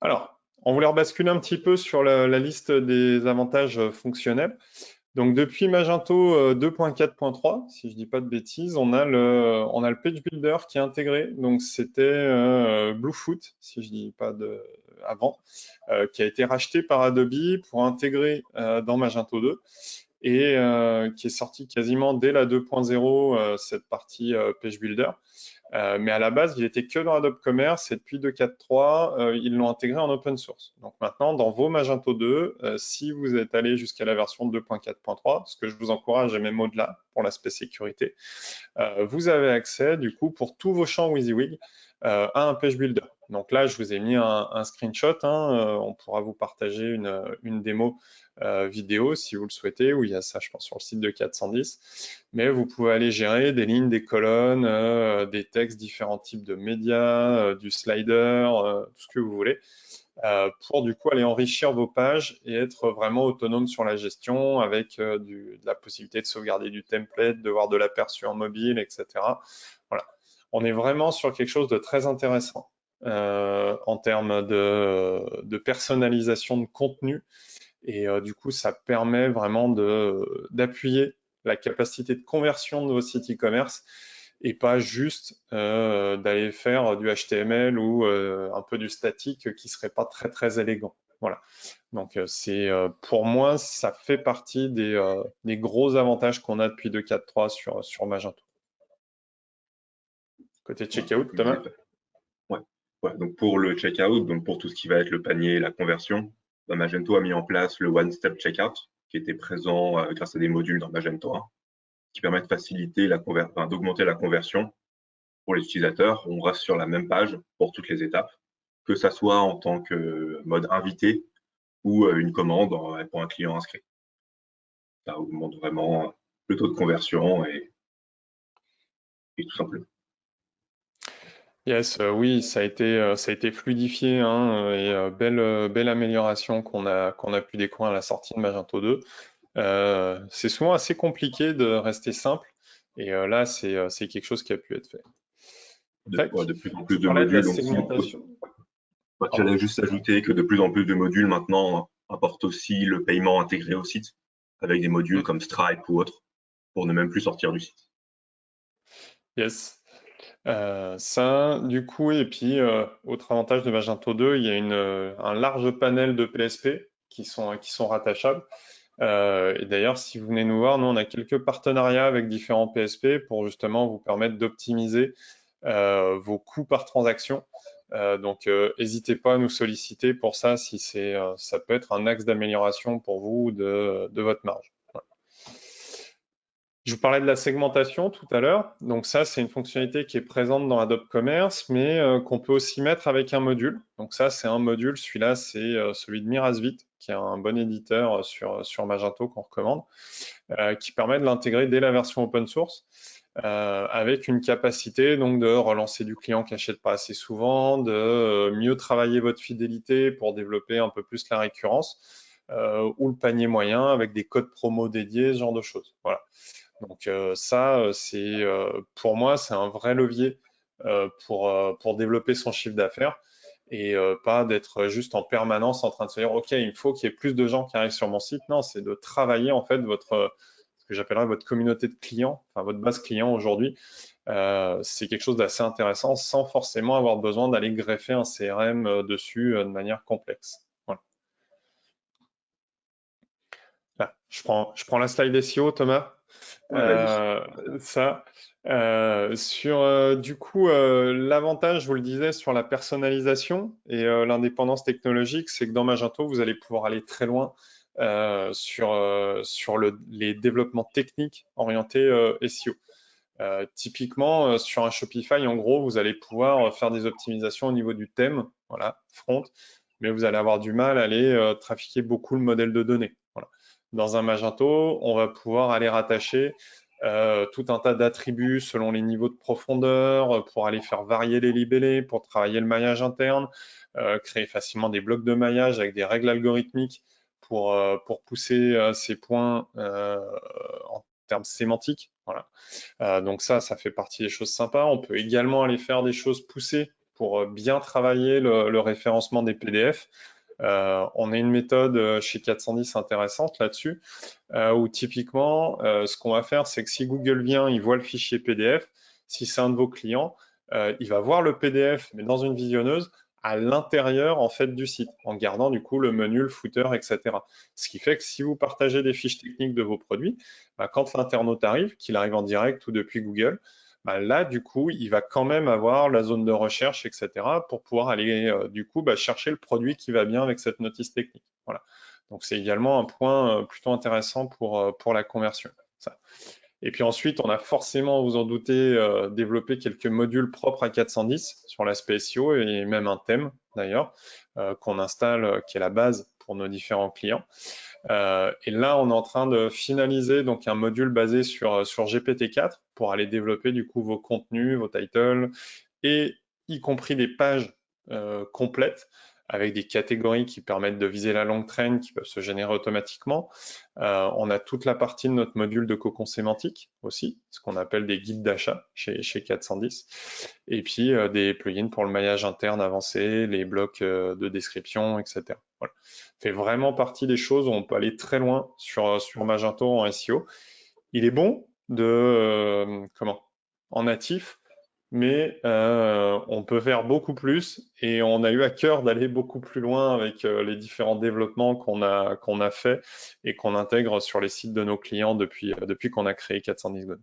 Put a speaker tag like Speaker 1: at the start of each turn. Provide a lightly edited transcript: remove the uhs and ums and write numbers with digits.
Speaker 1: Alors, on voulait rebasculer un petit peu sur la liste des avantages fonctionnels. Donc, depuis Magento 2.4.3, si je dis pas de bêtises, on a le Page Builder qui est intégré. Donc, c'était Bluefoot, si je dis pas de avant, qui a été racheté par Adobe pour intégrer dans Magento 2 et qui est sorti quasiment dès la 2.0, cette partie Page Builder. Mais à la base, il était que dans Adobe Commerce et depuis 2.4.3, ils l'ont intégré en open source. Donc maintenant, dans vos Magento 2, si vous êtes allé jusqu'à la version 2.4.3, ce que je vous encourage et même au-delà pour l'aspect sécurité, vous avez accès du coup pour tous vos champs WYSIWYG à un page builder. Donc là, je vous ai mis un screenshot. On pourra vous partager une démo vidéo si vous le souhaitez, où il y a ça, je pense, sur le site de 410. Mais vous pouvez aller gérer des lignes, des colonnes, des textes, différents types de médias, du slider, tout ce que vous voulez, pour du coup aller enrichir vos pages et être vraiment autonome sur la gestion avec de la possibilité de sauvegarder du template, de voir de l'aperçu en mobile, etc. Voilà. On est vraiment sur quelque chose de très intéressant en termes de personnalisation de contenu et du coup ça permet vraiment d'appuyer la capacité de conversion de vos sites e-commerce et pas juste d'aller faire du HTML ou un peu du statique qui serait pas très très élégant. Voilà. Donc c'est pour moi ça fait partie des gros avantages qu'on a depuis 2.4.3 sur Magento. Côté
Speaker 2: Ouais,
Speaker 1: checkout,
Speaker 2: comme je disais,
Speaker 1: Thomas?
Speaker 2: ouais. Ouais, donc pour le checkout, donc pour tout ce qui va être le panier et la conversion, bah, Magento a mis en place le One-Step Checkout qui était présent grâce à des modules dans Magento 1 qui permet de faciliter d'augmenter la conversion pour les utilisateurs. On reste sur la même page pour toutes les étapes, que ça soit en tant que mode invité ou une commande pour un client inscrit. Ça augmente vraiment le taux de conversion et tout simplement.
Speaker 1: Yes, oui, ça a été fluidifié et belle amélioration qu'on a pu découvrir à la sortie de Magento 2. C'est souvent assez compliqué de rester simple et là, c'est quelque chose qui a pu être fait.
Speaker 2: Ouais,
Speaker 1: Tac,
Speaker 2: de plus en plus
Speaker 1: tu
Speaker 2: de
Speaker 1: parlais de la
Speaker 2: modules aussi.
Speaker 1: segmentation.
Speaker 2: Ouais,
Speaker 1: Pardon.
Speaker 2: j'allais juste ajouter que de plus en plus de modules maintenant apportent aussi le paiement intégré au site, avec des modules
Speaker 1: Mm.
Speaker 2: comme Stripe ou autres, pour ne même plus sortir du site.
Speaker 1: Yes. Ça, du coup, et puis, autre avantage de Magento 2, il y a un large panel de PSP qui sont rattachables. Et d'ailleurs, si vous venez nous voir, nous, on a quelques partenariats avec différents PSP pour justement vous permettre d'optimiser vos coûts par transaction. Donc, n'hésitez pas à nous solliciter pour ça si ça peut être un axe d'amélioration pour vous de votre marge. Voilà. Je vous parlais de la segmentation tout à l'heure. Donc ça, c'est une fonctionnalité qui est présente dans Adobe Commerce, mais qu'on peut aussi mettre avec un module. Donc ça, c'est un module. Celui-là, c'est celui de Mirasvit, qui est un bon éditeur sur Magento qu'on recommande, qui permet de l'intégrer dès la version open source, avec une capacité donc de relancer du client qui n'achète pas assez souvent, de mieux travailler votre fidélité pour développer un peu plus la récurrence, ou le panier moyen avec des codes promo dédiés, ce genre de choses. Voilà. Donc ça, pour moi, c'est un vrai levier pour développer son chiffre d'affaires et pas d'être juste en permanence en train de se dire, OK, il faut qu'il y ait plus de gens qui arrivent sur mon site. Non, c'est de travailler en fait ce que j'appellerais votre communauté de clients, enfin votre base client aujourd'hui. C'est quelque chose d'assez intéressant sans forcément avoir besoin d'aller greffer un CRM dessus de manière complexe. Voilà. Là, je prends la slide SEO, Thomas.
Speaker 2: Ouais, vas-y.
Speaker 1: Euh, ça, sur du coup l'avantage, je vous le disais, sur la personnalisation et l'indépendance technologique, c'est que dans Magento, vous allez pouvoir aller très loin sur les développements techniques orientés SEO. Typiquement, sur un Shopify, en gros, vous allez pouvoir faire des optimisations au niveau du thème, voilà, front, mais vous allez avoir du mal à aller trafiquer beaucoup le modèle de données. Voilà. Dans un Magento, on va pouvoir aller rattacher tout un tas d'attributs selon les niveaux de profondeur pour aller faire varier les libellés, pour travailler le maillage interne, créer facilement des blocs de maillage avec des règles algorithmiques pour pousser ces points en termes sémantiques. Voilà. Donc ça fait partie des choses sympas. On peut également aller faire des choses poussées pour bien travailler le référencement des PDF. On a une méthode chez 410 intéressante là-dessus, où typiquement, ce qu'on va faire, c'est que si Google vient, il voit le fichier PDF. Si c'est un de vos clients, il va voir le PDF, mais dans une visionneuse, à l'intérieur en fait du site, en gardant du coup le menu, le footer, etc. Ce qui fait que si vous partagez des fiches techniques de vos produits, bah, quand l'internaute arrive, qu'il arrive en direct ou depuis Google, bah, là du coup il va quand même avoir la zone de recherche, etc. pour pouvoir aller du coup bah, chercher le produit qui va bien avec cette notice technique. Voilà. Donc c'est également un point plutôt intéressant pour la conversion. Ça. Et puis ensuite, on a forcément, vous en doutez, développé quelques modules propres à 410 sur l'aspect SEO et même un thème d'ailleurs qu'on installe, qui est la base pour nos différents clients. Et là, on est en train de finaliser donc un module basé sur GPT-4 pour aller développer du coup vos contenus, vos titles et y compris des pages complètes avec des catégories qui permettent de viser la longue traîne, qui peuvent se générer automatiquement. On a toute la partie de notre module de cocon sémantique aussi, ce qu'on appelle des guides d'achat chez 410. Et puis des plugins pour le maillage interne avancé, les blocs de description, etc. Voilà. Fait vraiment partie des choses où on peut aller très loin sur Magento en SEO. Il est bon en natif, mais on peut faire beaucoup plus et on a eu à cœur d'aller beaucoup plus loin avec les différents développements qu'on a fait et qu'on intègre sur les sites de nos clients depuis qu'on a créé 410 Go.